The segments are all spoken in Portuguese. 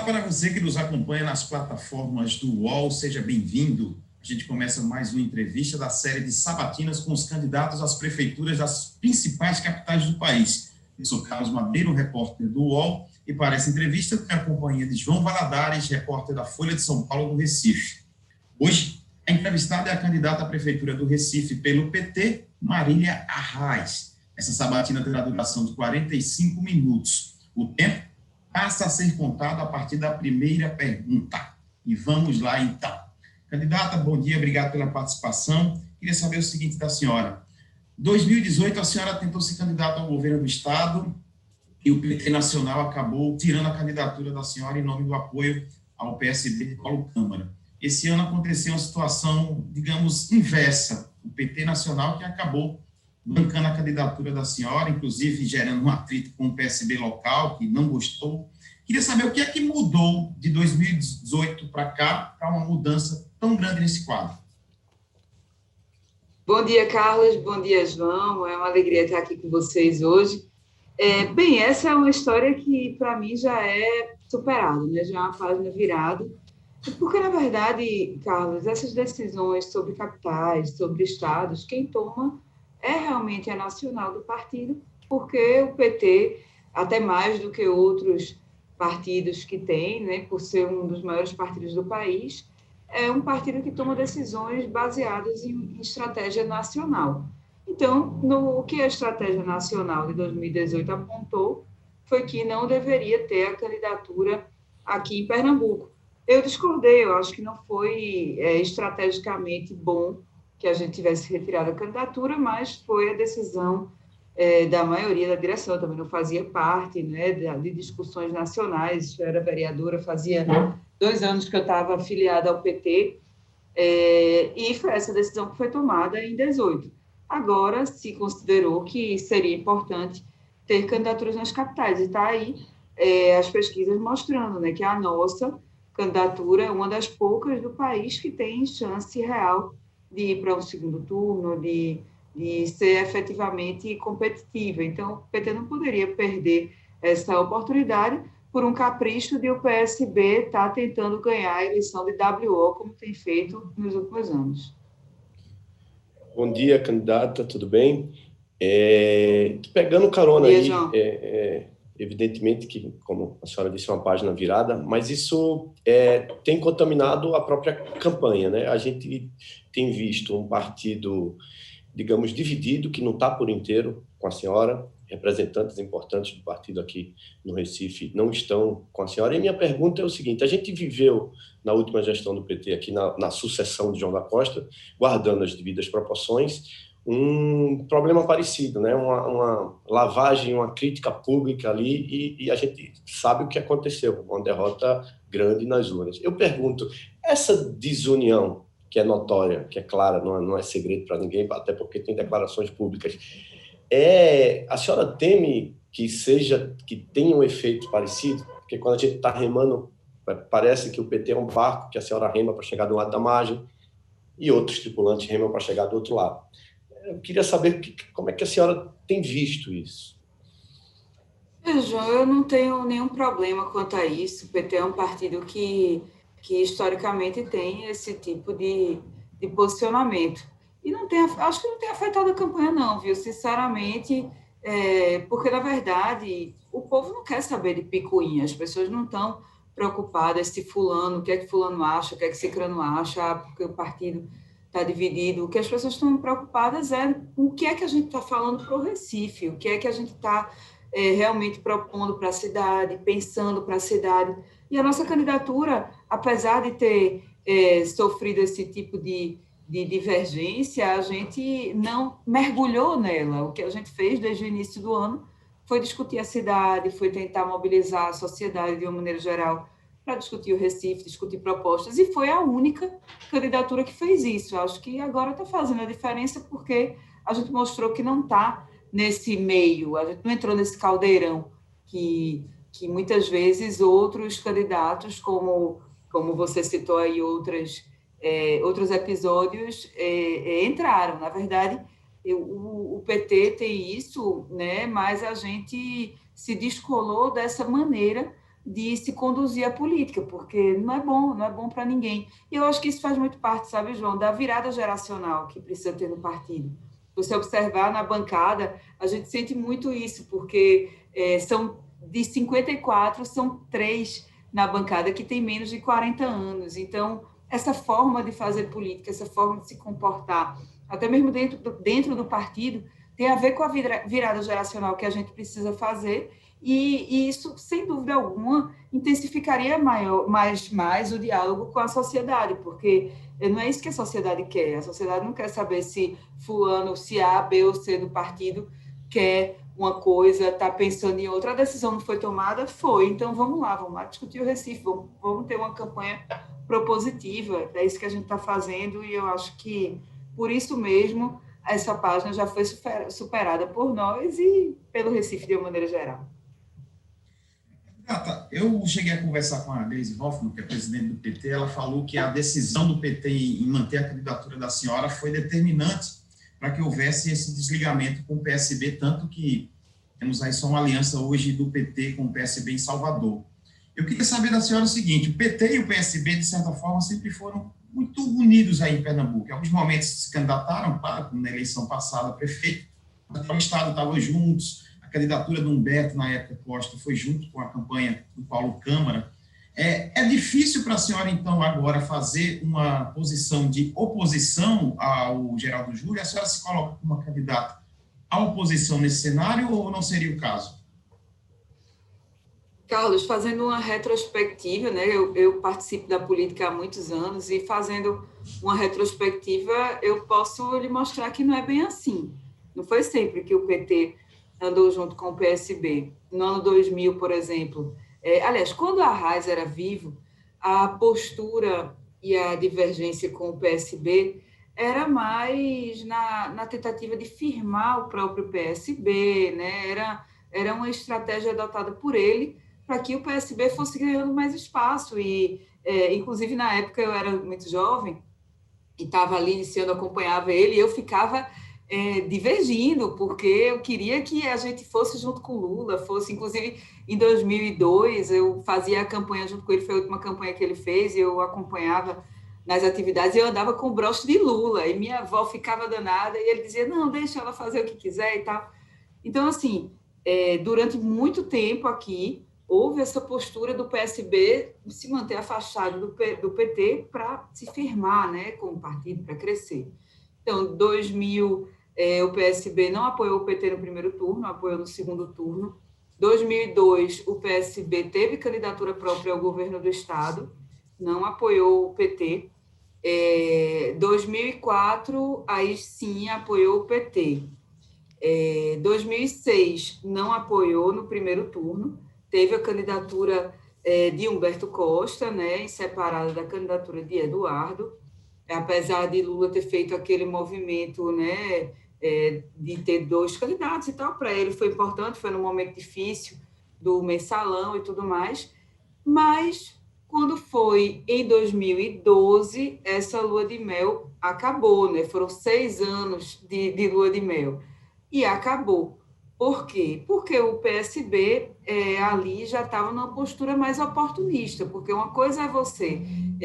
para você que nos acompanha nas plataformas do UOL, seja bem-vindo. A gente começa mais uma entrevista da série de sabatinas com os candidatos às prefeituras das principais capitais do país. Eu sou Carlos Madeiro, repórter do UOL, e para essa entrevista eu tenho a companhia de João Valadares, repórter da Folha de São Paulo do Recife. Hoje, a entrevistada é a candidata à prefeitura do Recife pelo PT, Marília Arraes. Essa sabatina terá duração de 45 minutos. O tempo passa a ser contado a partir da primeira pergunta. E vamos lá, então. Candidata, bom dia, obrigado pela participação. Queria saber o seguinte da senhora. Em 2018, a senhora tentou ser candidata ao governo do Estado e o PT Nacional acabou tirando a candidatura da senhora em nome do apoio ao PSB de Paulo Câmara. Esse ano aconteceu uma situação, digamos, inversa. O PT Nacional que acabou bancando a candidatura da senhora, inclusive gerando um atrito com o PSB local, que não gostou. Queria saber o que é que mudou de 2018 para cá, para uma mudança tão grande nesse quadro. Bom dia, Carlos. Bom dia, João. É uma alegria estar aqui com vocês hoje. Bem, essa é uma história que, para mim, já é superada, né? Já é uma página virada. Porque, na verdade, Carlos, essas decisões sobre capitais, sobre estados, quem toma é realmente a nacional do partido, porque o PT, até mais do que outros partidos que tem, né, por ser um dos maiores partidos do país, é um partido que toma decisões baseadas em estratégia nacional. Então, o que a estratégia nacional de 2018 apontou foi que não deveria ter a candidatura aqui em Pernambuco. Eu discordei, eu acho que não foi estrategicamente bom que a gente tivesse retirado a candidatura, mas foi a decisão da maioria da direção. Eu também não fazia parte, né, de discussões nacionais, eu era vereadora, fazia 2 anos que eu estava afiliada ao PT, e foi essa decisão que foi tomada em 2018. Agora se considerou que seria importante ter candidaturas nas capitais, e está aí as pesquisas mostrando, né, que a nossa candidatura é uma das poucas do país que tem chance real de ir para um segundo turno, de ser efetivamente competitiva. Então, o PT não poderia perder essa oportunidade por um capricho de o PSB estar tentando ganhar a eleição de WO, como tem feito nos últimos anos. Bom dia, candidata, tudo bem? Pegando carona aí, evidentemente que, como a senhora disse, é uma página virada, mas isso tem contaminado a própria campanha, né? A gente tem visto um partido, digamos, dividido, que não está por inteiro com a senhora. Representantes importantes do partido aqui no Recife não estão com a senhora. E minha pergunta é o seguinte: a gente viveu na última gestão do PT, aqui na sucessão de João da Costa, guardando as devidas proporções, um problema parecido, né? Uma lavagem, uma crítica pública ali, e a gente sabe o que aconteceu, uma derrota grande nas urnas. Eu pergunto, essa desunião, que é notória, que é clara, não é segredo para ninguém, até porque tem declarações públicas, a senhora teme que tenha um efeito parecido? Porque quando a gente está remando, parece que o PT é um barco que a senhora rema para chegar do lado da margem e outros tripulantes remam para chegar do outro lado. Eu queria saber como é que a senhora tem visto isso. João, eu não tenho nenhum problema quanto a isso. O PT é um partido que historicamente tem esse tipo de posicionamento. E acho que não tem afetado a campanha, não, viu? Sinceramente, porque, na verdade, o povo não quer saber de picuinha. As pessoas não estão preocupadas se fulano, o que é que fulano acha, o que é que ciclano acha, porque o partido está dividido. O que as pessoas estão preocupadas é o que é que a gente está falando para o Recife, o que é que a gente está realmente propondo para a cidade, pensando para a cidade. E a nossa candidatura, apesar de ter sofrido esse tipo de divergência, a gente não mergulhou nela. O que a gente fez desde o início do ano foi discutir a cidade, foi tentar mobilizar a sociedade de uma maneira geral para discutir o Recife, discutir propostas, e foi a única candidatura que fez isso. Eu acho que agora está fazendo a diferença porque a gente mostrou que não está nesse meio, a gente não entrou nesse caldeirão que muitas vezes outros candidatos, como você citou aí outros episódios, entraram. Na verdade, o PT tem isso, né, mas a gente se descolou dessa maneira de se conduzir a política, porque não é bom para ninguém. E eu acho que isso faz muito parte, sabe, João, da virada geracional que precisa ter no partido. Você observar na bancada, a gente sente muito isso, porque são de 54, são 3 na bancada que têm menos de 40 anos. Então, essa forma de fazer política, essa forma de se comportar, até mesmo dentro do partido, tem a ver com a virada geracional que a gente precisa fazer, e isso, sem dúvida alguma, intensificaria mais o diálogo com a sociedade, porque não é isso que a sociedade quer. A sociedade não quer saber se fulano, se A, B ou C do partido quer uma coisa, está pensando em outra. A decisão não foi tomada? Foi. Então, vamos lá discutir o Recife, vamos ter uma campanha propositiva. É isso que a gente está fazendo, e eu acho que, por isso mesmo, essa página já foi superada por nós e pelo Recife de uma maneira geral. Eu cheguei a conversar com a Gleisi Hoffmann, que é presidente do PT. Ela falou que a decisão do PT em manter a candidatura da senhora foi determinante para que houvesse esse desligamento com o PSB, tanto que temos aí só uma aliança hoje do PT com o PSB em Salvador. Eu queria saber da senhora o seguinte: o PT e o PSB, de certa forma, sempre foram muito unidos aí em Pernambuco. Em alguns momentos se candidataram, como na eleição passada, prefeito, o Estado estava juntos. A candidatura do Humberto, na época, Costa, foi junto com a campanha do Paulo Câmara. É difícil para a senhora, então, agora fazer uma posição de oposição ao Geraldo Júlio? A senhora se coloca como uma candidata à oposição nesse cenário ou não seria o caso? Carlos, fazendo uma retrospectiva, né? Eu participo da política há muitos anos, e fazendo uma retrospectiva, eu posso lhe mostrar que não é bem assim. Não foi sempre que o PT andou junto com o PSB. No ano 2000, por exemplo. Aliás, quando a Arraes era vivo, a postura e a divergência com o PSB era mais na tentativa de firmar o próprio PSB, né? Era uma estratégia adotada por ele para que o PSB fosse ganhando mais espaço. E, inclusive, na época eu era muito jovem e estava ali iniciando, acompanhava ele, e eu ficava divergindo, porque eu queria que a gente fosse junto com Lula, inclusive, em 2002, eu fazia a campanha junto com ele, foi a última campanha que ele fez, e eu acompanhava nas atividades, e eu andava com o broche de Lula, e minha avó ficava danada, e ele dizia, não, deixa ela fazer o que quiser e tal. Então, assim, durante muito tempo aqui, houve essa postura do PSB de se manter afastado do PT para se firmar, né, com o partido, para crescer. Então, 2000, o PSB não apoiou o PT no primeiro turno, apoiou no segundo turno. 2002, o PSB teve candidatura própria ao governo do Estado, não apoiou o PT. 2004, aí sim apoiou o PT. 2006, não apoiou no primeiro turno, teve a candidatura de Humberto Costa, né, separada da candidatura de Eduardo, apesar de Lula ter feito aquele movimento, né, de ter 2 candidatos e tal, para ele foi importante, foi num momento difícil do mensalão e tudo mais, mas quando foi em 2012, essa lua de mel acabou, né? Foram 6 anos de lua de mel, e acabou. Por quê? Porque o PSB ali já estava numa postura mais oportunista, porque uma coisa é você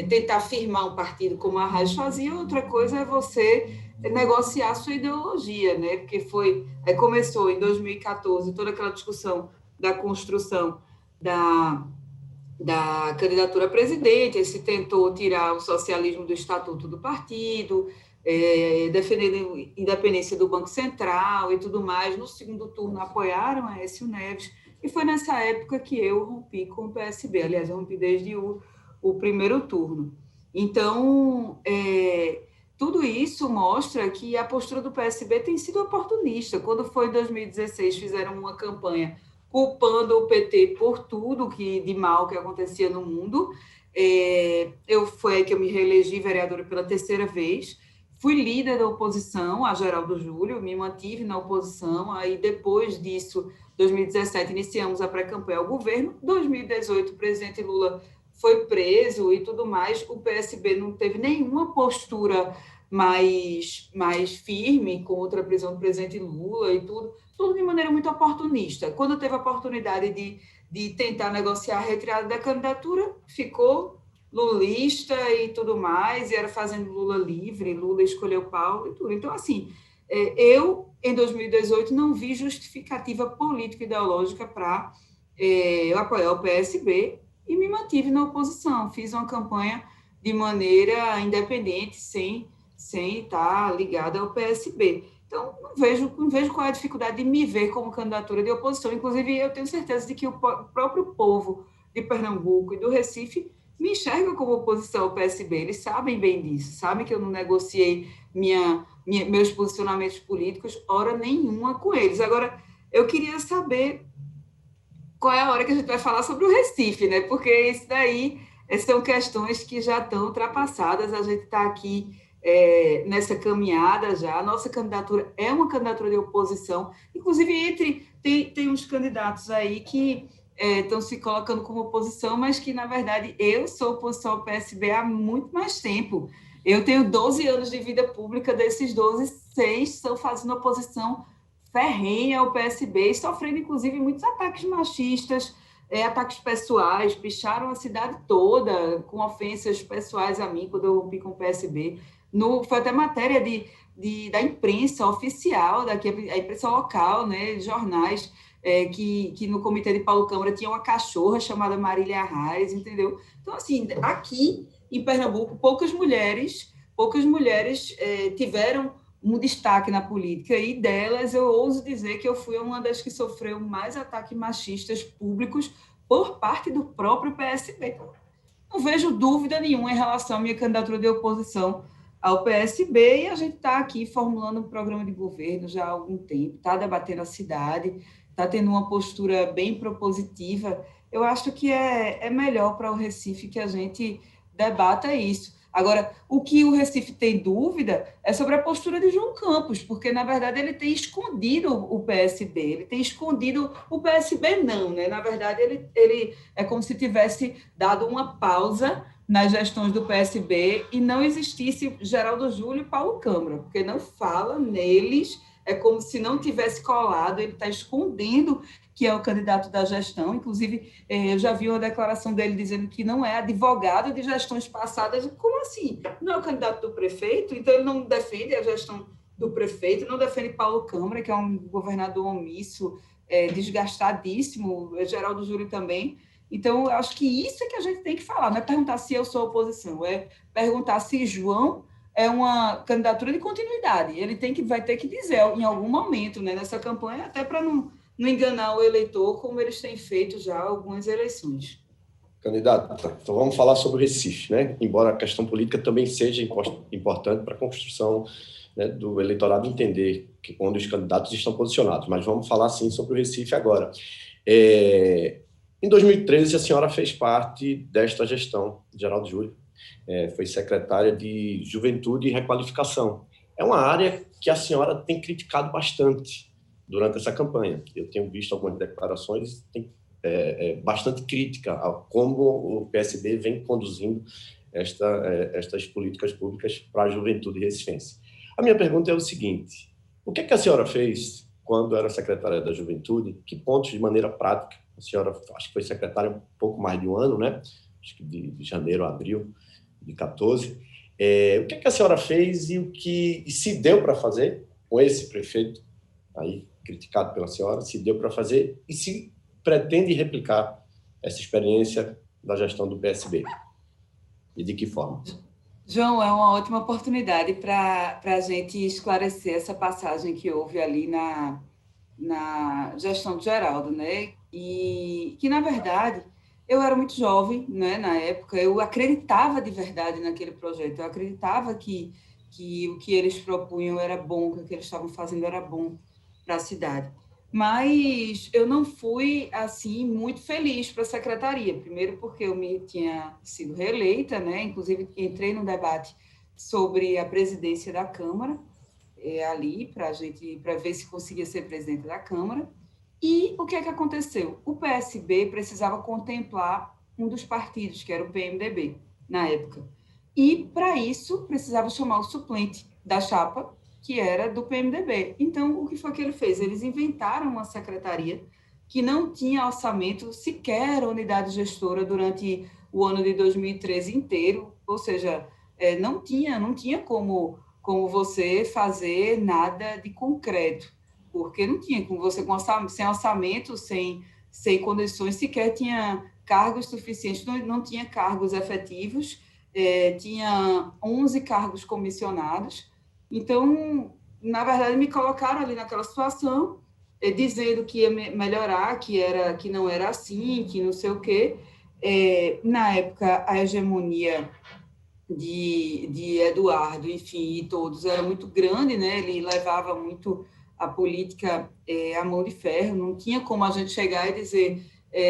tentar firmar um partido como a Arraes fazia, outra coisa é você negociar a sua ideologia, né? Porque começou em 2014 toda aquela discussão da construção da candidatura a presidente, aí se tentou tirar o socialismo do estatuto do partido, defendendo a independência do Banco Central e tudo mais. No segundo turno apoiaram a Aécio Neves, e foi nessa época que eu rompi com o PSB. Aliás, eu rompi desde o primeiro turno. Então, tudo isso mostra que a postura do PSB tem sido oportunista. Quando foi em 2016, fizeram uma campanha culpando o PT por tudo de mal que acontecia no mundo. Foi aí que eu me reelegi vereadora pela 3ª vez. Fui líder da oposição a Geraldo Júlio, me mantive na oposição. Aí, depois disso, 2017, iniciamos a pré-campanha ao governo. 2018, o presidente Lula foi preso e tudo mais. O PSB não teve nenhuma postura mais firme contra a prisão do presidente Lula e tudo de maneira muito oportunista. Quando teve a oportunidade de tentar negociar a retirada da candidatura, ficou lulista e tudo mais, e era fazendo Lula livre, Lula escolheu Paulo e tudo. Então, assim, eu, em 2018, não vi justificativa política e ideológica para eu apoiar o PSB e me mantive na oposição. Fiz uma campanha de maneira independente, sem estar ligada ao PSB. Então, não vejo qual é a dificuldade de me ver como candidatura de oposição. Inclusive, eu tenho certeza de que o próprio povo de Pernambuco e do Recife me enxerga como oposição ao PSB. Eles sabem bem disso, sabem que eu não negociei meus posicionamentos políticos hora nenhuma com eles. Agora, eu queria saber qual é a hora que a gente vai falar sobre o Recife, né? Porque isso daí são questões que já estão ultrapassadas. A gente está aqui nessa caminhada já. A nossa candidatura é uma candidatura de oposição. Inclusive, tem uns candidatos aí que estão se colocando como oposição, mas que, na verdade, eu sou oposição ao PSB há muito mais tempo. Eu tenho 12 anos de vida pública, desses 12, 6 são fazendo oposição ferrenha ao PSB, sofrendo, inclusive, muitos ataques machistas, ataques pessoais, picharam a cidade toda com ofensas pessoais a mim, quando eu rompi com o PSB. Foi até matéria da imprensa oficial, daqui, a imprensa local, né, jornais, que no comitê de Paulo Câmara tinha uma cachorra chamada Marília Arraes, entendeu? Então, assim, aqui em Pernambuco, poucas mulheres tiveram um destaque na política, e delas eu ouso dizer que eu fui uma das que sofreu mais ataques machistas públicos por parte do próprio PSB. Então, não vejo dúvida nenhuma em relação à minha candidatura de oposição ao PSB, e a gente está aqui formulando um programa de governo já há algum tempo, está debatendo a cidade, está tendo uma postura bem propositiva. Eu acho que é melhor para o Recife que a gente debata isso. Agora, o que o Recife tem dúvida é sobre a postura de João Campos, porque, na verdade, ele tem escondido o PSB, ele tem escondido o PSB não, né? Na verdade, ele é como se tivesse dado uma pausa nas gestões do PSB e não existisse Geraldo Júlio e Paulo Câmara, porque não fala neles, é como se não tivesse colado, ele está escondendo que é o candidato da gestão. Inclusive, eu já vi uma declaração dele dizendo que não é advogado de gestões passadas. Como assim? Não é o candidato do prefeito? Então, ele não defende a gestão do prefeito, não defende Paulo Câmara, que é um governador omisso, desgastadíssimo, Geraldo Júlio também. Então, eu acho que isso é que a gente tem que falar, não é perguntar se eu sou oposição, é perguntar se João é uma candidatura de continuidade. Ele vai ter que dizer em algum momento, né, nessa campanha, até para não enganar o eleitor, como eles têm feito já algumas eleições. Candidata, então vamos falar sobre o Recife, né? Embora a questão política também seja importante para a construção, né, do eleitorado entender onde os candidatos estão posicionados, mas vamos falar, sim, sobre o Recife agora. Em 2013, a senhora fez parte desta gestão de Geraldo Júlio, foi secretária de Juventude e Requalificação. É uma área que a senhora tem criticado bastante durante essa campanha. Eu tenho visto algumas declarações, tem bastante crítica a como o PSB vem conduzindo estas políticas públicas para a juventude recifense. A minha pergunta é o seguinte: o que a senhora fez quando era secretária da Juventude? Que pontos, de maneira prática, a senhora, acho que foi secretária um pouco mais de um ano, né? Acho que de janeiro a abril de 14. O que a senhora fez e o que se deu para fazer com esse prefeito aí, criticado pela senhora, se deu para fazer e se pretende replicar essa experiência da gestão do PSB? E de que forma? João, é uma ótima oportunidade para a gente esclarecer essa passagem que houve ali na gestão do Geraldo, né? E que, na verdade, eu era muito jovem, né? Na época, eu acreditava de verdade naquele projeto, eu acreditava que o que eles propunham era bom, que o que eles estavam fazendo era bom para a cidade. Mas eu não fui, assim, muito feliz para a secretaria. Primeiro porque eu tinha sido reeleita, né? Inclusive, entrei no debate sobre a presidência da Câmara, ali, para ver se conseguia ser presidente da Câmara. E o que aconteceu? O PSB precisava contemplar um dos partidos, que era o PMDB, na época. E, para isso, precisava chamar o suplente da chapa, que era do PMDB. Então, o que foi que ele fez? Eles inventaram uma secretaria que não tinha orçamento sequer unidade gestora durante o ano de 2013 inteiro, ou seja, não tinha como você fazer nada de concreto, porque não tinha como você, sem orçamento, sem condições, sequer tinha cargos suficientes, não tinha cargos efetivos, tinha 11 cargos comissionados. Então, na verdade, me colocaram ali naquela situação, dizendo que ia melhorar, que não era assim, que não sei o quê. Na época, a hegemonia de Eduardo, enfim, e todos, era muito grande, né? Ele levava muito a política à mão de ferro, não tinha como a gente chegar e dizer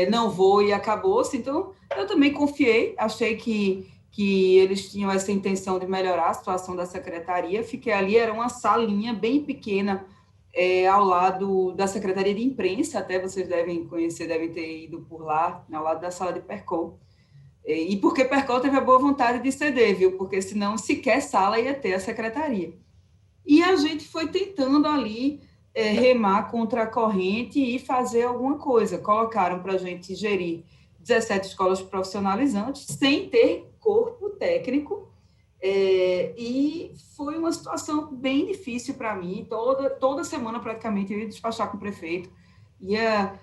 não vou e acabou-se. Então, eu também confiei, achei que eles tinham essa intenção de melhorar a situação da secretaria, fiquei ali, era uma salinha bem pequena, ao lado da Secretaria de Imprensa, até vocês devem conhecer, devem ter ido por lá, ao lado da sala de Percol. E porque Percol teve a boa vontade de ceder, viu? Porque senão sequer sala ia ter a secretaria. E a gente foi tentando ali remar contra a corrente e fazer alguma coisa. Colocaram para a gente gerir 17 escolas profissionalizantes sem ter corpo técnico, e foi uma situação bem difícil para mim. Toda semana, praticamente, eu ia despachar com o prefeito, ia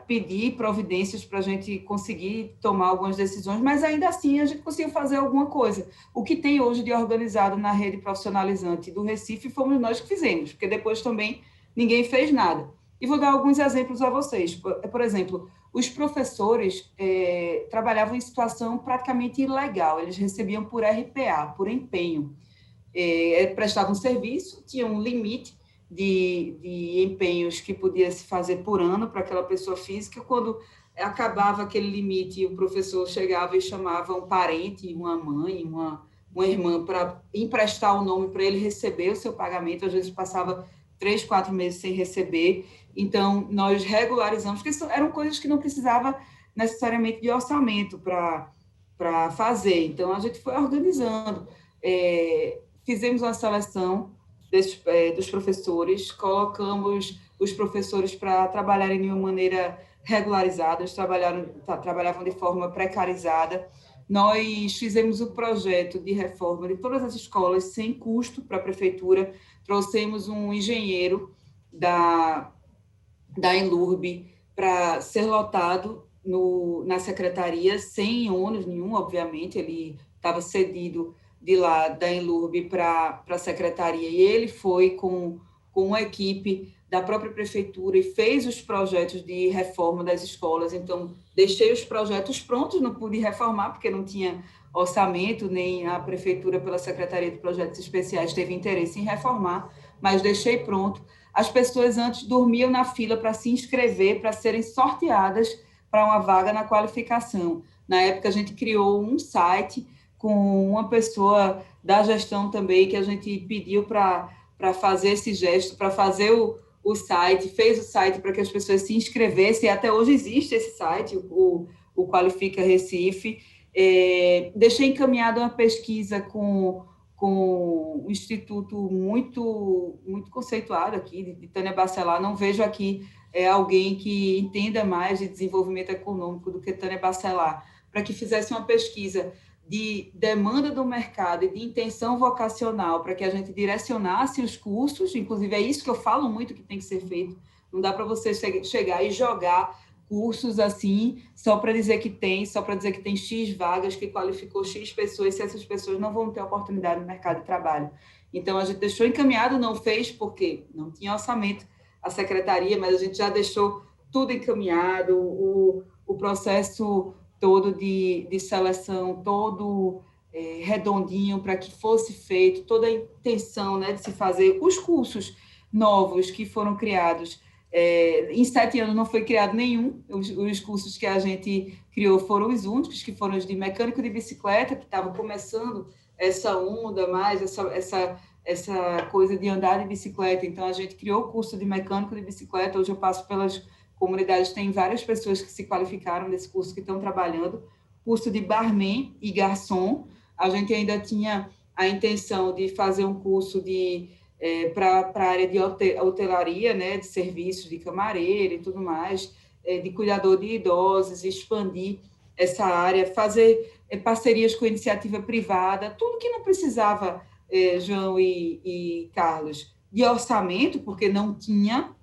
pedir providências para a gente conseguir tomar algumas decisões, mas ainda assim a gente conseguiu fazer alguma coisa. O que tem hoje de organizado na rede profissionalizante do Recife fomos nós que fizemos, porque depois também ninguém fez nada. E vou dar alguns exemplos a vocês. Por exemplo, os professores trabalhavam em situação praticamente ilegal, eles recebiam por RPA, por empenho. Prestavam serviço, tinham um limite de empenhos que podia se fazer por ano para aquela pessoa física. Quando acabava aquele limite, o professor chegava e chamava um parente, uma mãe, uma irmã, para emprestar o nome para ele receber o seu pagamento. Às vezes passava 3, 4 meses sem receber. Então, nós regularizamos, porque eram coisas que não precisava necessariamente de orçamento para fazer. Então, a gente foi organizando. Fizemos uma seleção dos professores, colocamos os professores para trabalharem de uma maneira regularizada, eles trabalhavam de forma precarizada. Nós fizemos o projeto de reforma de todas as escolas sem custo para a prefeitura, trouxemos um engenheiro da Enlurb para ser lotado na secretaria, sem ônus nenhum, obviamente, ele estava cedido de lá da Enlurb para a secretaria, e ele foi com uma equipe da própria prefeitura e fez os projetos de reforma das escolas. Então, deixei os projetos prontos, não pude reformar, porque não tinha orçamento, nem a prefeitura, pela Secretaria de Projetos Especiais, teve interesse em reformar, mas deixei pronto. As pessoas antes dormiam na fila para se inscrever, para serem sorteadas para uma vaga na qualificação. Na época, a gente criou um site com uma pessoa da gestão também, que a gente pediu para fazer esse gesto, para fazer o site, fez o site para que as pessoas se inscrevessem, e até hoje existe esse site, o Qualifica Recife. Deixei encaminhada uma pesquisa com um instituto muito, muito conceituado aqui, de Tânia Bacelar. Não vejo aqui alguém que entenda mais de desenvolvimento econômico do que Tânia Bacelar, para que fizesse uma pesquisa de demanda do mercado e de intenção vocacional, para que a gente direcionasse os cursos. Inclusive, é isso que eu falo muito que tem que ser feito. Não dá para você chegar e jogar cursos assim, só para dizer que tem X vagas, que qualificou X pessoas, se essas pessoas não vão ter oportunidade no mercado de trabalho. Então, a gente deixou encaminhado, não fez porque não tinha orçamento a secretaria, mas a gente já deixou tudo encaminhado, o processo todo de seleção, todo redondinho para que fosse feito, toda a intenção, né, de se fazer os cursos novos que foram criados. Em 7 anos não foi criado nenhum. Os cursos que a gente criou foram os únicos, que foram os de mecânico de bicicleta, que estavam começando essa onda mais, essa coisa de andar de bicicleta. Então, a gente criou o curso de mecânico de bicicleta. Hoje eu passo pelas comunidades, tem várias pessoas que se qualificaram nesse curso, que estão trabalhando. Curso de barman e garçom. A gente ainda tinha a intenção de fazer um curso de para a área de hotelaria, né, de serviços de camareira e tudo mais, de cuidador de idosos, expandir essa área, fazer parcerias com iniciativa privada, tudo que não precisava, João e Carlos, de orçamento, porque não tinha,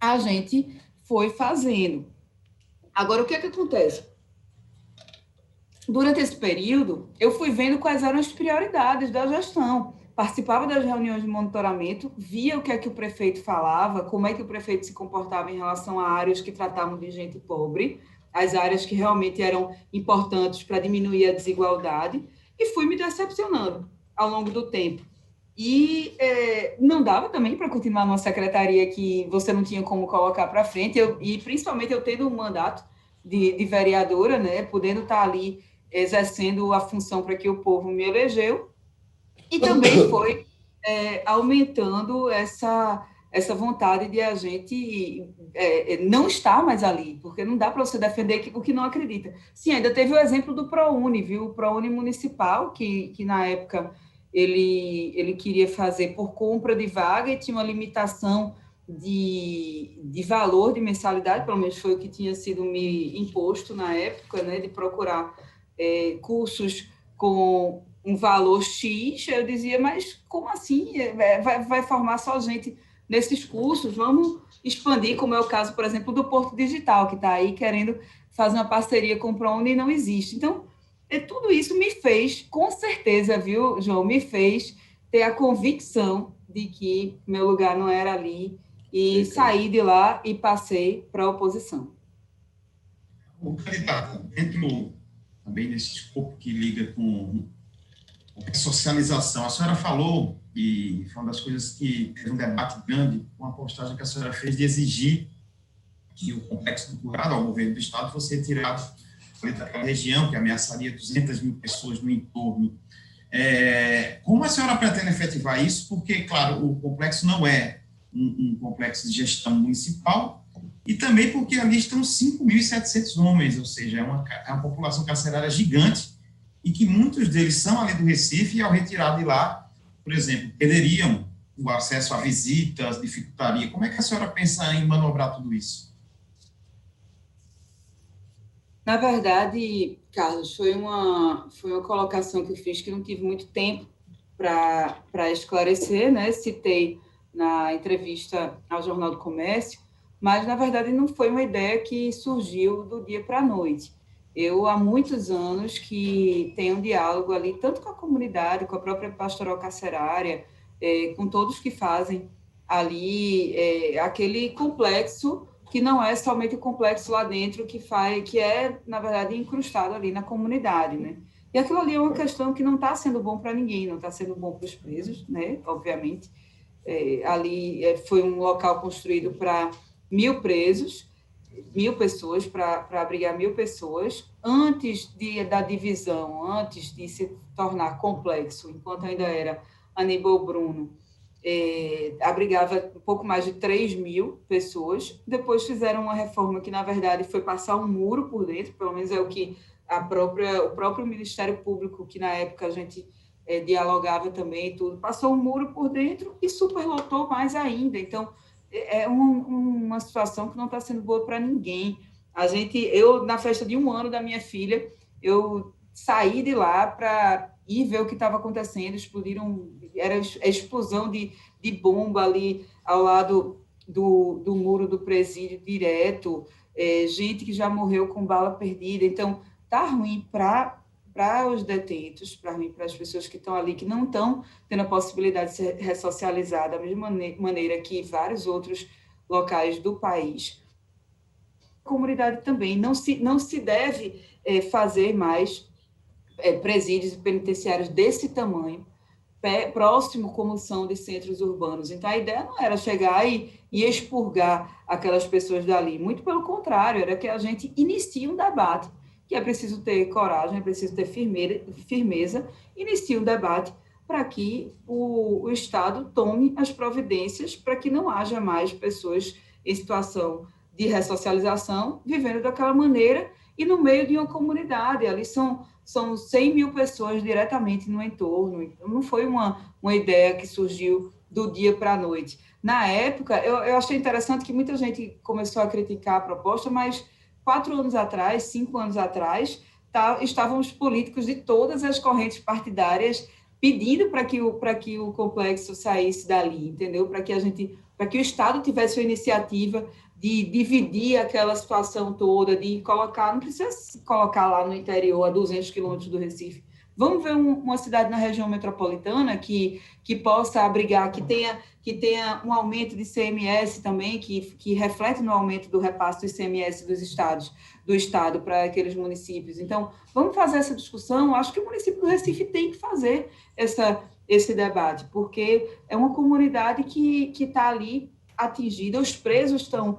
a gente foi fazendo. Agora, o que é que acontece? Durante esse período, eu fui vendo quais eram as prioridades da gestão. Participava das reuniões de monitoramento, via o que é que o prefeito falava, como é que o prefeito se comportava em relação a áreas que tratavam de gente pobre, as áreas que realmente eram importantes para diminuir a desigualdade, e fui me decepcionando ao longo do tempo. E não dava também para continuar numa secretaria que você não tinha como colocar para frente, e principalmente eu tendo um mandato de vereadora, né, podendo estar ali exercendo a função para que o povo me elegeu, e também foi aumentando essa vontade de a gente não estar mais ali, porque não dá para você defender o que não acredita. Sim, ainda teve o exemplo do ProUni, viu? O ProUni municipal, que na época ele queria fazer por compra de vaga e tinha uma limitação de valor de mensalidade, pelo menos foi o que tinha sido me imposto na época, né, de procurar cursos com um valor X. Eu dizia, mas como assim? Vai formar só gente nesses cursos? Vamos expandir, como é o caso, por exemplo, do Porto Digital, que está aí querendo fazer uma parceria com o ProUni e não existe. Então, tudo isso me fez, com certeza, viu, João, me fez ter a convicção de que meu lugar não era ali, e saí de lá e passei para a oposição. O candidato, dentro também desse escopo que liga com a socialização, a senhora falou, e foi uma das coisas que teve um debate grande com a postagem que a senhora fez de exigir que o complexo do curado ao governo do Estado fosse retirado daquela região, que ameaçaria 200 mil pessoas no entorno. Como a senhora pretende efetivar isso? Porque, claro, o complexo não é um complexo de gestão municipal, e também porque ali estão 5.700 homens, ou seja, é uma população carcerária gigante, e que muitos deles são ali do Recife, e ao retirar de lá, por exemplo, perderiam o acesso a visitas, dificultaria. Como é que a senhora pensa em manobrar tudo isso? Na verdade, Carlos, foi uma colocação que eu fiz que não tive muito tempo para esclarecer, né? Citei na entrevista ao Jornal do Comércio, mas, na verdade, não foi uma ideia que surgiu do dia para a noite. Eu, há muitos anos, que tenho um diálogo ali, tanto com a comunidade, com a própria pastoral carcerária, com todos que fazem ali aquele complexo, que não é somente o complexo lá dentro, que é, na verdade, incrustado ali na comunidade, né? E aquilo ali é uma questão que não está sendo bom para ninguém, não está sendo bom para os presos, né? Obviamente. Ali foi um local construído para 1.000 presos, 1.000 pessoas, para abrigar 1.000 pessoas, antes da divisão, antes de se tornar complexo, enquanto ainda era Aníbal Bruno, abrigava um pouco mais de 3.000 pessoas. Depois fizeram uma reforma que, na verdade, foi passar um muro por dentro, pelo menos é o que o próprio Ministério Público, que na época a gente dialogava também e tudo, passou um muro por dentro e superlotou mais ainda. Então, é uma situação que não está sendo boa para ninguém. Eu, na festa de 1 ano da minha filha, eu saí de lá para ir ver o que estava acontecendo. Era a explosão de bomba ali ao lado do muro do presídio direto, gente que já morreu com bala perdida. Então, está ruim para os detentos, para as pessoas que estão ali, que não estão tendo a possibilidade de ser ressocializadas da mesma maneira que vários outros locais do país. A comunidade também não se deve fazer mais presídios penitenciários desse tamanho, próximo como são de centros urbanos. Então, a ideia não era chegar e expurgar aquelas pessoas dali, muito pelo contrário, era que a gente inicie um debate, que é preciso ter coragem, é preciso ter firmeza, inicie um debate para que o Estado tome as providências para que não haja mais pessoas em situação de ressocialização, vivendo daquela maneira e no meio de uma comunidade. Ali são 100.000 pessoas diretamente no entorno. Então, não foi uma ideia que surgiu do dia para a noite. Na época, eu achei interessante que muita gente começou a criticar a proposta, mas 4 anos atrás, 5 anos atrás, estavam os políticos de todas as correntes partidárias pedindo para que o complexo saísse dali, entendeu? Para que o Estado tivesse a iniciativa de dividir aquela situação toda, de colocar, não precisa colocar lá no interior, a 200 quilômetros do Recife. Vamos ver uma cidade na região metropolitana que possa abrigar, que tenha um aumento de ICMS também, que reflete no aumento do repasse do ICMS do Estado para aqueles municípios. Então, vamos fazer essa discussão. Acho que o município do Recife tem que fazer esse debate, porque é uma comunidade que está ali atingida, os presos estão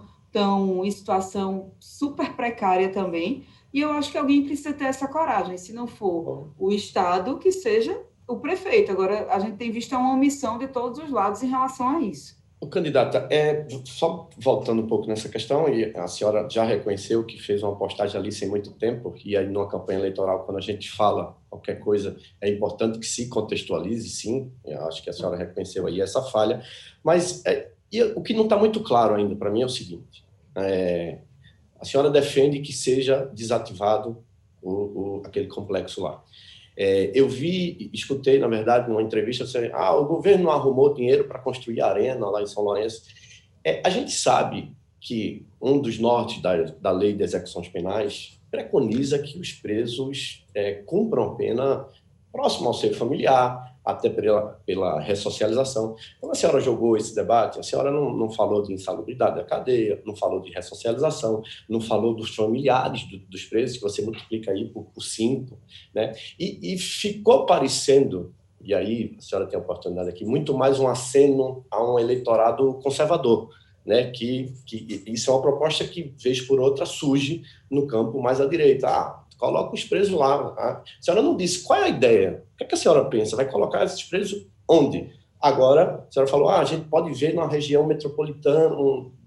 em situação super precária também, e eu acho que alguém precisa ter essa coragem, se não for o Estado, que seja o prefeito. Agora, a gente tem visto uma omissão de todos os lados em relação a isso. O candidato, só voltando um pouco nessa questão, e a senhora já reconheceu que fez uma postagem ali sem muito tempo, e aí numa campanha eleitoral, quando a gente fala qualquer coisa, é importante que se contextualize, sim, eu acho que a senhora reconheceu aí essa falha, mas o que não está muito claro ainda para mim é o seguinte, a senhora defende que seja desativado aquele complexo lá. Eu escutei, na verdade, numa entrevista, o governo não arrumou dinheiro para construir a arena lá em São Lourenço. A gente sabe que um dos nortes da lei de execuções penais preconiza que os presos cumpram pena próximo ao seio familiar, até pela ressocialização. Quando a senhora jogou esse debate, a senhora não falou de insalubridade da cadeia, não falou de ressocialização, não falou dos familiares dos presos, que você multiplica aí por 5, né? E ficou parecendo, e aí a senhora tem a oportunidade aqui, muito mais um aceno a um eleitorado conservador, né? Que isso é uma proposta que, vez por outra, surge no campo mais à direita. Coloca os presos lá. A senhora não disse qual é a ideia. O que a senhora pensa? Vai colocar esses presos onde? Agora, a senhora falou, a gente pode ver na região metropolitana,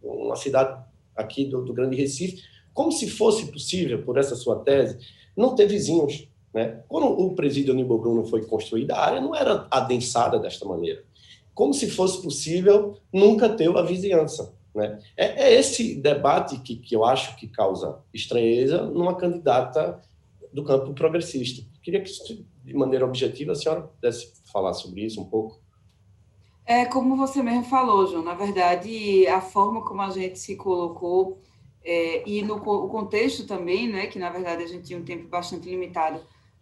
uma cidade aqui do Grande Recife, como se fosse possível, por essa sua tese, não ter vizinhos, né? Quando o presídio Aníbal Bruno foi construído, a área não era adensada desta maneira. Como se fosse possível nunca ter uma vizinhança, né? É esse debate que eu acho que causa estranheza numa candidata do campo progressista. Queria que, de maneira objetiva, a senhora pudesse falar sobre isso um pouco. Como você mesmo falou, João, na verdade, a forma como a gente se colocou e no o contexto também, né, que na verdade a gente tinha um tempo bastante limitado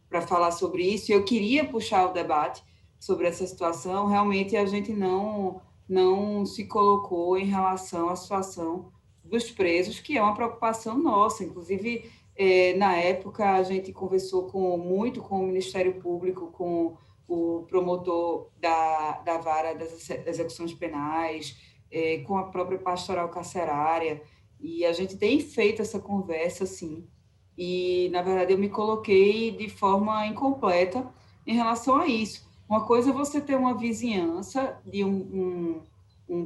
para falar sobre isso, e eu queria puxar o debate sobre essa situação, realmente a gente não se colocou em relação à situação dos presos, que é uma preocupação nossa. Inclusive, na época, a gente conversou muito com o Ministério Público, com o promotor da vara das execuções penais, com a própria pastoral carcerária, e a gente tem feito essa conversa, sim. E, na verdade, eu me coloquei de forma incompleta em relação a isso. Uma coisa é você ter uma vizinhança de um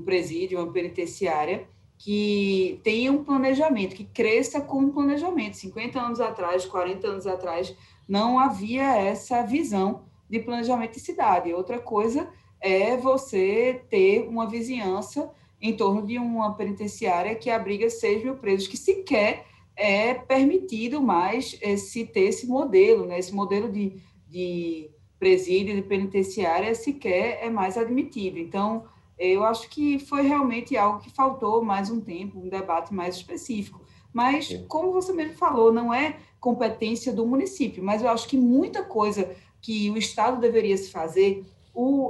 presídio, uma penitenciária, que tenha um planejamento, que cresça com um planejamento. 50 anos atrás, 40 anos atrás, não havia essa visão de planejamento de cidade. Outra coisa é você ter uma vizinhança em torno de uma penitenciária que abriga 6 mil presos, que sequer é permitido mais se ter esse modelo, né? Esse modelo de presídio, de penitenciária, sequer é mais admitido. Então, eu acho que foi realmente algo que faltou mais um tempo, um debate mais específico. Mas, como você mesmo falou, não é competência do município, mas eu acho que muita coisa que o Estado deveria se fazer,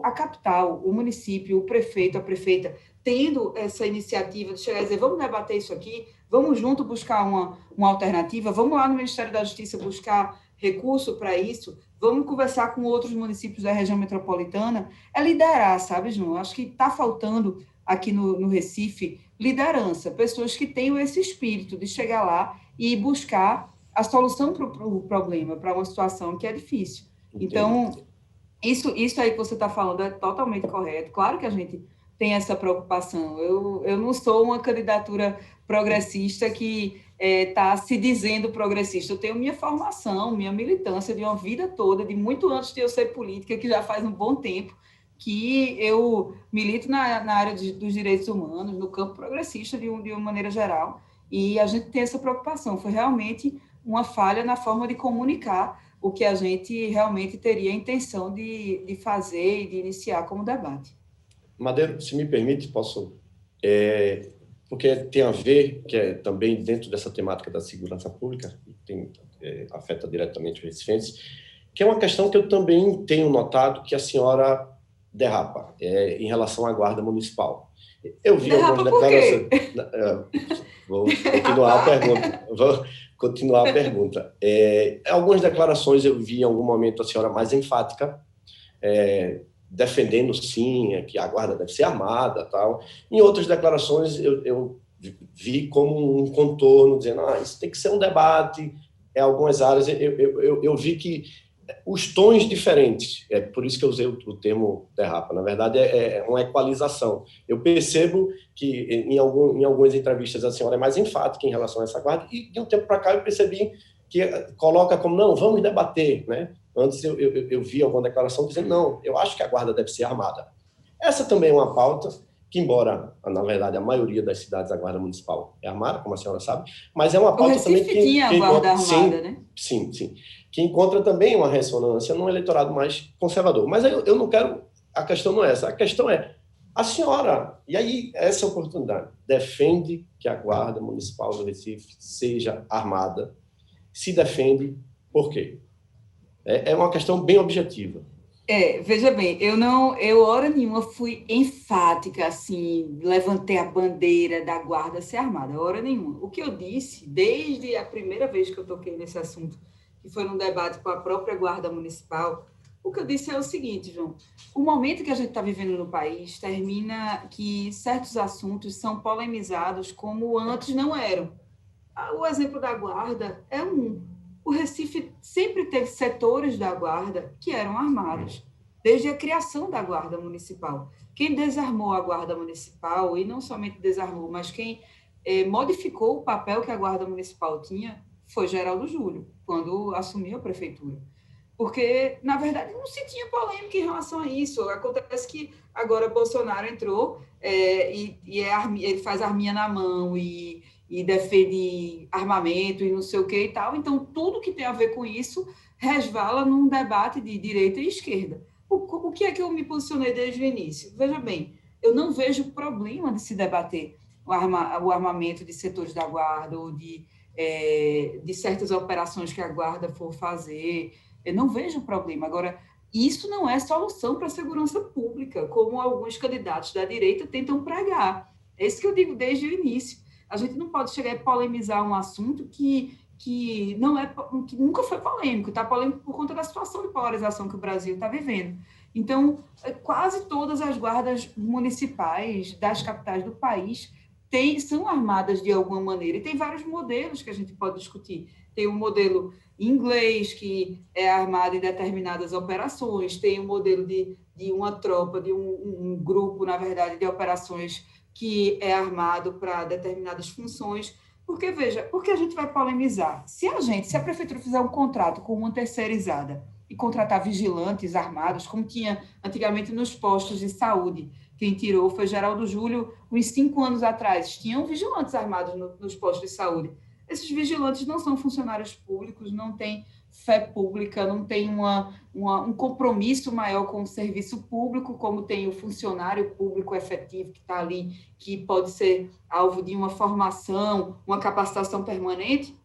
a capital, o município, o prefeito, a prefeita, tendo essa iniciativa de chegar e dizer, vamos debater isso aqui, vamos junto buscar uma alternativa, vamos lá no Ministério da Justiça buscar recurso para isso, vamos conversar com outros municípios da região metropolitana, é liderar, sabe, João? Acho que está faltando aqui no Recife liderança, pessoas que tenham esse espírito de chegar lá e buscar a solução para o problema, para uma situação que é difícil. Então, isso aí que você está falando é totalmente correto. Claro que a gente tem essa preocupação. Eu não sou uma candidatura progressista que está se dizendo progressista. Eu tenho minha formação, minha militância de uma vida toda, de muito antes de eu ser política, que já faz um bom tempo, que eu milito na área dos direitos humanos, no campo progressista de uma maneira geral, e a gente tem essa preocupação. Foi realmente uma falha na forma de comunicar o que a gente realmente teria a intenção de fazer e de iniciar como debate. Madeiro, se me permite, posso... porque tem a ver, que é também dentro dessa temática da segurança pública, afeta diretamente os recifenses, que é uma questão que eu também tenho notado que a senhora derrapa em relação à Guarda Municipal. Eu vi derrapa algumas declarações... Vou continuar a pergunta. Algumas declarações eu vi em algum momento a senhora mais enfática, defendendo, sim, que a guarda deve ser armada, tal. Em outras declarações eu vi como um contorno, dizendo isso tem que ser um debate. Em algumas áreas eu vi que os tons diferentes, por isso que eu usei o termo derrapa, na verdade é uma equalização. Eu percebo que em algumas entrevistas a senhora é mais enfática em relação a essa guarda, e de um tempo para cá eu percebi que coloca como, não, vamos debater, né? Antes eu vi alguma declaração dizendo, não, eu acho que a guarda deve ser armada. Essa também é uma pauta que, embora, na verdade, a maioria das cidades a guarda municipal é armada, como a senhora sabe, mas é uma pauta também que tinha a guarda armada, né? Sim, que encontra também uma ressonância num eleitorado mais conservador. Mas eu não quero... A questão não é essa. A questão é, a senhora, e aí essa oportunidade, defende que a Guarda Municipal do Recife seja armada. Se defende, por quê? É uma questão bem objetiva. Veja bem, eu hora nenhuma fui enfática, assim, levantei a bandeira da guarda ser armada, hora nenhuma. O que eu disse, desde a primeira vez que eu toquei nesse assunto, que foi num debate com a própria Guarda Municipal, o que eu disse é o seguinte, João, o momento que a gente está vivendo no país termina que certos assuntos são polemizados como antes não eram. O exemplo da guarda é o Recife sempre teve setores da guarda que eram armados, desde a criação da Guarda Municipal. Quem desarmou a Guarda Municipal, e não somente desarmou, mas quem modificou o papel que a Guarda Municipal tinha, foi Geraldo Júlio, quando assumiu a prefeitura. Porque, na verdade, não se tinha polêmica em relação a isso. Acontece que agora Bolsonaro entrou ele faz arminha na mão e defende armamento e não sei o que e tal. Então, tudo que tem a ver com isso resvala num debate de direita e esquerda. O que é que eu me posicionei desde o início? Veja bem, eu não vejo problema de se debater o armamento de setores da guarda ou de certas operações que a guarda for fazer. Eu não vejo problema. Agora, isso não é solução para a segurança pública, como alguns candidatos da direita tentam pregar. É isso que eu digo desde o início. A gente não pode chegar a polemizar um assunto que nunca foi polêmico, está polêmico por conta da situação de polarização que o Brasil está vivendo. Então, quase todas as guardas municipais das capitais do país são armadas de alguma maneira, e tem vários modelos que a gente pode discutir. Tem um modelo inglês, que é armado em determinadas operações, tem um modelo de uma tropa, de um grupo, na verdade, de operações que é armado para determinadas funções. Porque, veja, por que a gente vai polemizar? Se a prefeitura fizer um contrato com uma terceirizada e contratar vigilantes armados, como tinha antigamente nos postos de saúde, quem tirou foi Geraldo Júlio, uns 5 anos atrás, tinham vigilantes armados nos postos de saúde. Esses vigilantes não são funcionários públicos, não têm fé pública, não têm um compromisso maior com o serviço público, como tem o funcionário público efetivo que está ali, que pode ser alvo de uma formação, uma capacitação permanente,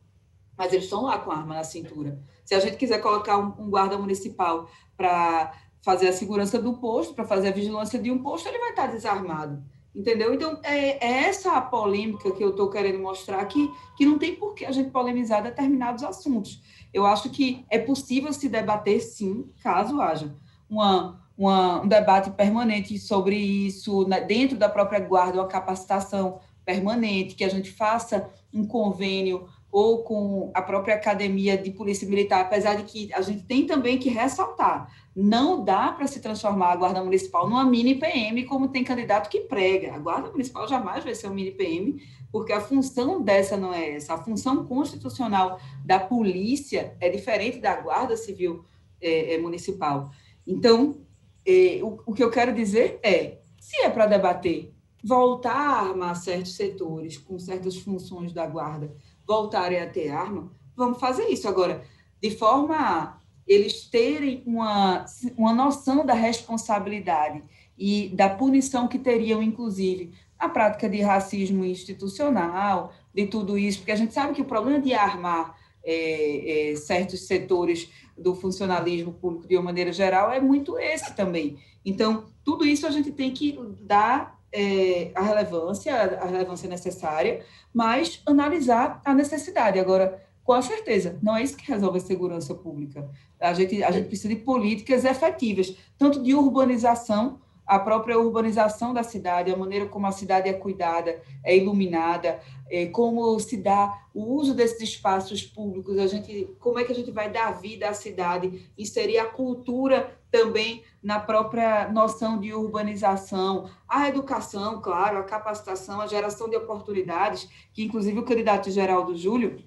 mas eles estão lá com a arma na cintura. Se a gente quiser colocar um guarda municipal para fazer a segurança do posto, para fazer a vigilância de um posto, ele vai estar desarmado. Entendeu? Então, é essa a polêmica que eu estou querendo mostrar, que não tem por que a gente polemizar determinados assuntos. Eu acho que é possível se debater, sim, caso haja um debate permanente sobre isso, dentro da própria guarda, uma capacitação permanente, que a gente faça um convênio ou com a própria academia de polícia militar, apesar de que a gente tem também que ressaltar, não dá para se transformar a Guarda Municipal numa mini PM, como tem candidato que prega. A Guarda Municipal jamais vai ser uma mini PM, porque a função dessa não é essa. A função constitucional da polícia é diferente da Guarda Civil Municipal. Então, o que eu quero dizer é, se é para debater, voltar a armar certos setores com certas funções da guarda, voltarem a ter arma, vamos fazer isso. Agora, de forma a eles terem uma noção da responsabilidade e da punição que teriam, inclusive, a prática de racismo institucional, de tudo isso, porque a gente sabe que o problema de armar certos setores do funcionalismo público de uma maneira geral é muito esse também. Então, tudo isso a gente tem que dar a relevância necessária, mas analisar a necessidade. Agora, com certeza, não é isso que resolve a segurança pública. A gente precisa de políticas efetivas, tanto de urbanização, a própria urbanização da cidade, a maneira como a cidade é cuidada, é iluminada, como se dá o uso desses espaços públicos, como é que a gente vai dar vida à cidade, inserir a cultura também na própria noção de urbanização, a educação, claro, a capacitação, a geração de oportunidades, que inclusive o candidato Geraldo Júlio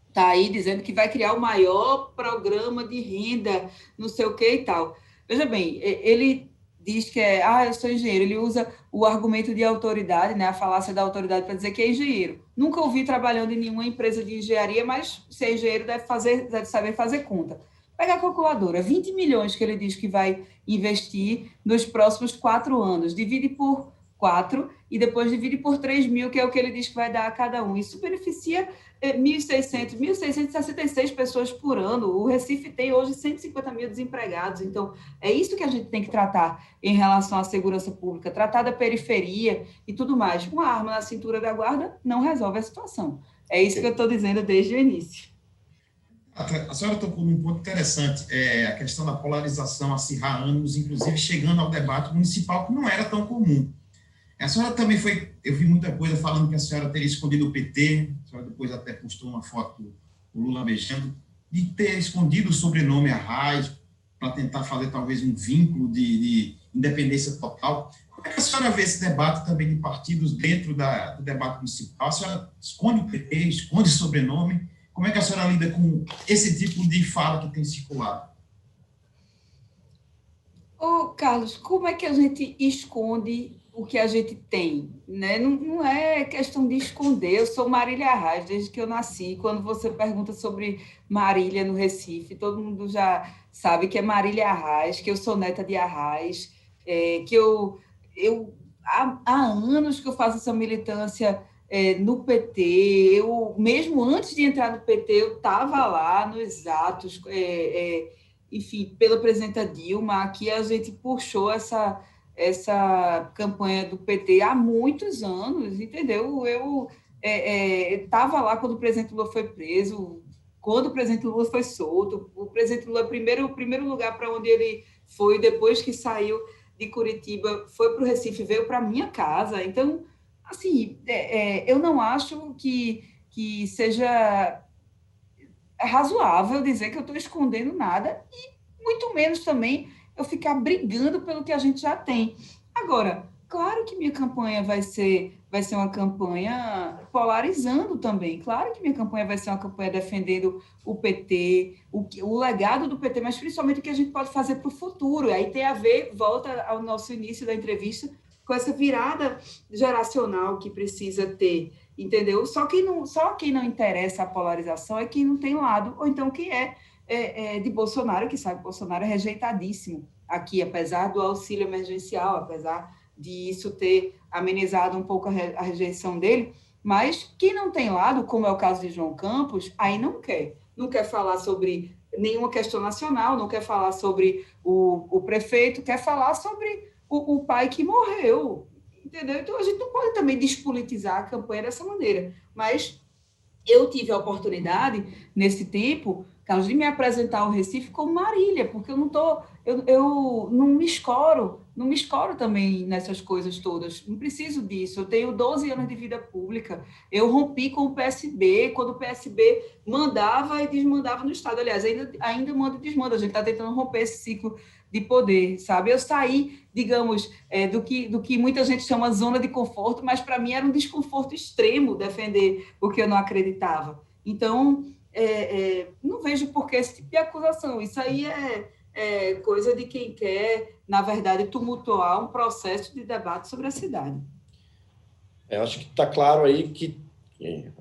está aí dizendo que vai criar o maior programa de renda, não sei o que e tal. Veja bem, ele diz que eu sou engenheiro, ele usa o argumento de autoridade, né, a falácia da autoridade para dizer que é engenheiro. Nunca ouvi trabalhando em nenhuma empresa de engenharia, mas se é engenheiro deve saber fazer conta. Pega a calculadora, 20 milhões que ele diz que vai investir nos próximos 4 anos, divide por 4 e depois divide por 3 mil, que é o que ele diz que vai dar a cada um. Isso beneficia 1.666 pessoas por ano. O Recife tem hoje 150 mil desempregados. Então, é isso que a gente tem que tratar em relação à segurança pública, tratar da periferia e tudo mais. Uma arma na cintura da guarda não resolve a situação. É isso que eu estou dizendo desde o início. A senhora tocou num ponto interessante, a questão da polarização, acirrar ânimos, inclusive chegando ao debate municipal, que não era tão comum. A senhora também eu vi muita coisa falando que a senhora teria escondido o PT, a senhora depois até postou uma foto do Lula beijando, de ter escondido o sobrenome Arraes, para tentar fazer talvez um vínculo de independência total. Como é que a senhora vê esse debate também de partidos dentro do debate municipal? A senhora esconde o PT, esconde o sobrenome? Como é que a senhora lida com esse tipo de fala que tem circulado? Carlos, como é que a gente esconde o que a gente tem, né? Não é questão de esconder. Eu sou Marília Arraes desde que eu nasci. Quando você pergunta sobre Marília no Recife, todo mundo já sabe que é Marília Arraes, que eu sou neta de Arraes, que eu há anos que eu faço essa militância no PT. Eu mesmo antes de entrar no PT eu estava lá nos atos, enfim, pela presidenta Dilma. Aqui a gente puxou essa campanha do PT há muitos anos, entendeu? Eu estava lá quando o presidente Lula foi preso, quando o presidente Lula foi solto. O presidente Lula, o primeiro lugar para onde ele foi, depois que saiu de Curitiba, foi para o Recife, veio para a minha casa. Então, assim, eu não acho que seja razoável dizer que eu estou escondendo nada, e muito menos também eu ficar brigando pelo que a gente já tem. Agora, claro que minha campanha vai ser uma campanha polarizando também. Claro que minha campanha vai ser uma campanha defendendo o PT, o legado do PT, mas principalmente o que a gente pode fazer para o futuro. Aí tem a ver, volta ao nosso início da entrevista, com essa virada geracional que precisa ter, entendeu? Só quem não interessa a polarização é quem não tem lado, ou então quem de Bolsonaro, que sabe que Bolsonaro é rejeitadíssimo aqui, apesar do auxílio emergencial, apesar de isso ter amenizado um pouco a rejeição dele, mas quem não tem lado, como é o caso de João Campos, aí não quer falar sobre nenhuma questão nacional, não quer falar sobre o prefeito, quer falar sobre o pai que morreu, entendeu? Então a gente não pode também despolitizar a campanha dessa maneira, mas eu tive a oportunidade, nesse tempo, Carlos, de me apresentar ao Recife como Marília, porque eu não me escoro também nessas coisas todas, não preciso disso. Eu tenho 12 anos de vida pública, eu rompi com o PSB, quando o PSB mandava e desmandava no Estado. Aliás, ainda manda e desmanda, a gente está tentando romper esse ciclo de poder, sabe? Eu saí, digamos, do que muita gente chama zona de conforto, mas para mim era um desconforto extremo defender o que eu não acreditava. Então, não vejo por que esse tipo de acusação. Isso aí coisa de quem quer, na verdade, tumultuar um processo de debate sobre a cidade. Eu acho que está claro aí que,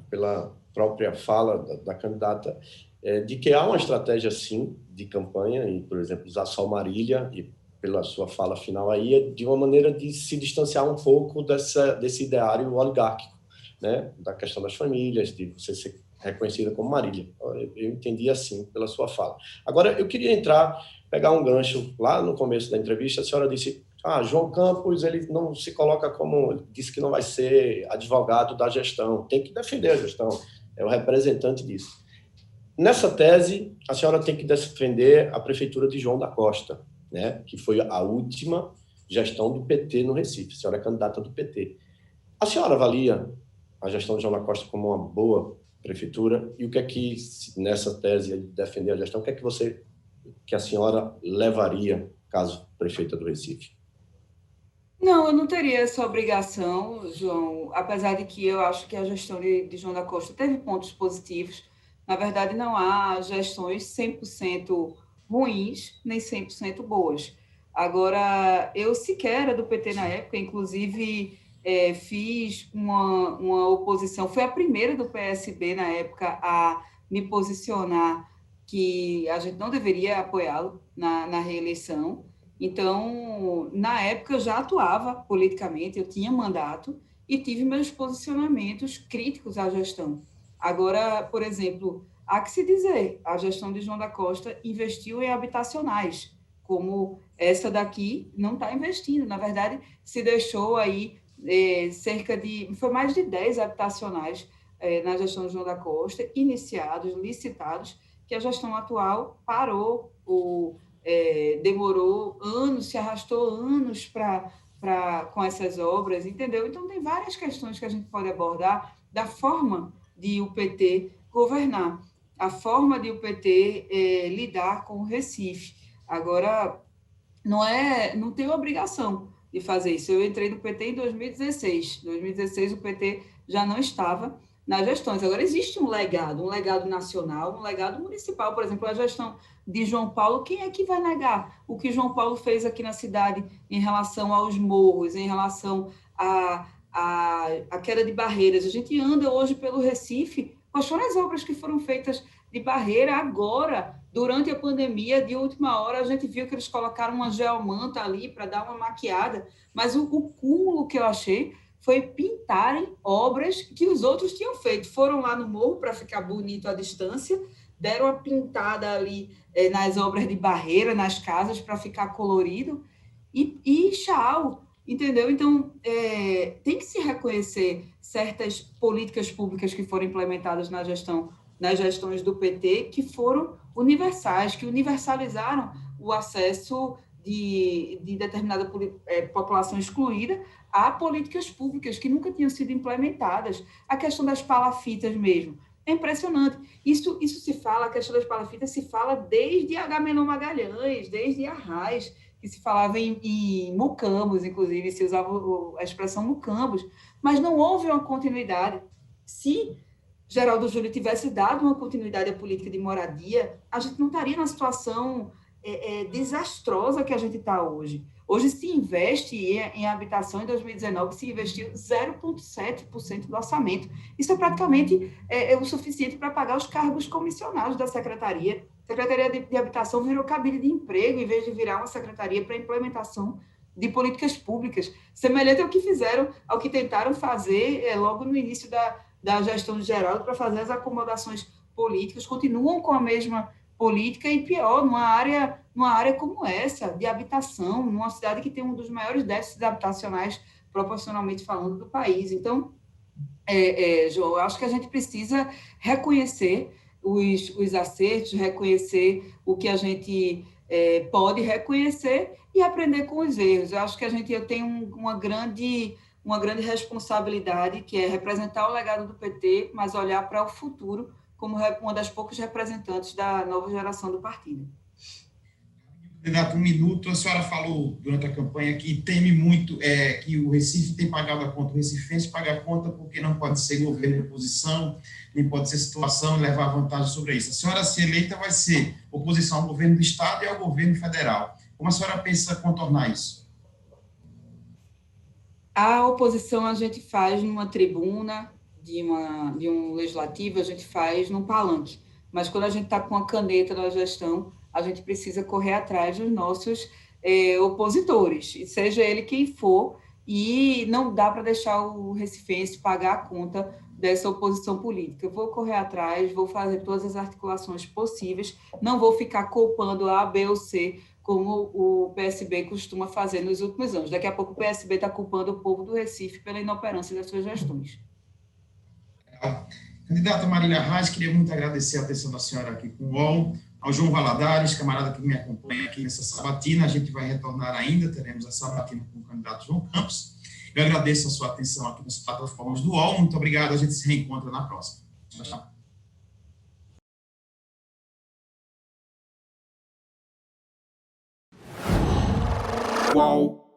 pela própria fala da candidata, de que há uma estratégia, sim, de campanha, e, por exemplo, usar só Marília, e pela sua fala final aí, de uma maneira de se distanciar um pouco desse ideário oligárquico, né? Da questão das famílias, de você ser reconhecida como Marília. Eu entendi assim, pela sua fala. Agora, eu queria pegar um gancho lá no começo da entrevista, a senhora disse, João Campos, ele não se coloca como, disse que não vai ser advogado da gestão, tem que defender a gestão, é o representante disso. Nessa tese, a senhora tem que defender a prefeitura de João da Costa, né, que foi a última gestão do PT no Recife. A senhora é candidata do PT. A senhora avalia a gestão de João da Costa como uma boa prefeitura? E o que é que, nessa tese de defender a gestão, o que é que a senhora levaria caso prefeita do Recife? Não, eu não teria essa obrigação, João, apesar de que eu acho que a gestão de João da Costa teve pontos positivos. Na verdade, não há gestões 100% ruins, nem 100% boas. Agora, eu sequer era do PT na época, inclusive fiz uma oposição, foi a primeira do PSB na época a me posicionar que a gente não deveria apoiá-lo na reeleição. Então, na época, eu já atuava politicamente, eu tinha mandato e tive meus posicionamentos críticos à gestão. Agora, por exemplo, há que se dizer, a gestão de João da Costa investiu em habitacionais, como essa daqui não está investindo. Na verdade, se deixou aí foi mais de 10 habitacionais na gestão de João da Costa, iniciados, licitados, que a gestão atual parou demorou anos, se arrastou anos com essas obras, entendeu? Então, tem várias questões que a gente pode abordar da forma de o PT governar, a forma de o PT lidar com o Recife. Agora, não tem obrigação de fazer isso. Eu entrei no PT em 2016. Em 2016, o PT já não estava nas gestões. Agora, existe um legado nacional, um legado municipal. Por exemplo, a gestão de João Paulo, quem é que vai negar o que João Paulo fez aqui na cidade em relação aos morros, em relação à queda de barreiras? A gente anda hoje pelo Recife, quais foram as obras que foram feitas de barreira agora, durante a pandemia, de última hora, a gente viu que eles colocaram uma geomanta ali para dar uma maquiada, mas o cúmulo que eu achei foi pintarem obras que os outros tinham feito. Foram lá no morro para ficar bonito à distância, deram uma pintada ali nas obras de barreira, nas casas, para ficar colorido, e tchau, entendeu? Então, tem que se reconhecer certas políticas públicas que foram implementadas nas gestões do PT, que foram universais, que universalizaram o acesso de determinada população excluída a políticas públicas que nunca tinham sido implementadas. A questão das palafitas mesmo. É impressionante. Isso se fala, a questão das palafitas se fala desde Agamenon Magalhães, desde Arraes, que se falava em mucambos, inclusive, se usava a expressão mucambos, mas não houve uma continuidade. Se Geraldo Júlio tivesse dado uma continuidade à política de moradia, a gente não estaria na situação desastrosa que a gente está hoje. Hoje se investe em habitação, em 2019 se investiu 0,7% do orçamento. Isso é praticamente o suficiente para pagar os cargos comissionados da Secretaria. A Secretaria de Habitação virou cabide de emprego, em vez de virar uma secretaria para implementação de políticas públicas, semelhante ao que fizeram, ao que tentaram fazer logo no início da gestão de Geraldo para fazer as acomodações políticas, continuam com a mesma política e pior, numa área como essa, de habitação, numa cidade que tem um dos maiores déficits habitacionais, proporcionalmente falando, do país. Então, João, eu acho que a gente precisa reconhecer os acertos, reconhecer o que a gente pode reconhecer e aprender com os erros. Eu acho que eu tenho uma grande responsabilidade, que é representar o legado do PT, mas olhar para o futuro como uma das poucas representantes da nova geração do partido. Candidato, um minuto. A senhora falou durante a campanha que teme muito que o Recife tem pagado a conta. O recifense paga a conta porque não pode ser governo de oposição, nem pode ser situação e levar vantagem sobre isso. A senhora, se eleita, vai ser oposição ao governo do Estado e ao governo federal. Como a senhora pensa contornar isso? A oposição a gente faz numa tribuna de um legislativo, a gente faz num palanque. Mas quando a gente está com a caneta da gestão, a gente precisa correr atrás dos nossos opositores, seja ele quem for, e não dá para deixar o recifense pagar a conta dessa oposição política. Eu vou correr atrás, vou fazer todas as articulações possíveis, não vou ficar culpando A, B ou C, como o PSB costuma fazer nos últimos anos. Daqui a pouco o PSB está culpando o povo do Recife pela inoperância das suas gestões. Candidata Marília Reis, queria muito agradecer a atenção da senhora aqui com o UOL, ao João Valadares, camarada que me acompanha aqui nessa sabatina. A gente vai retornar ainda, teremos a sabatina com o candidato João Campos. Eu agradeço a sua atenção aqui nas plataformas do UOL. Muito obrigado, a gente se reencontra na próxima. Tchau, tchau.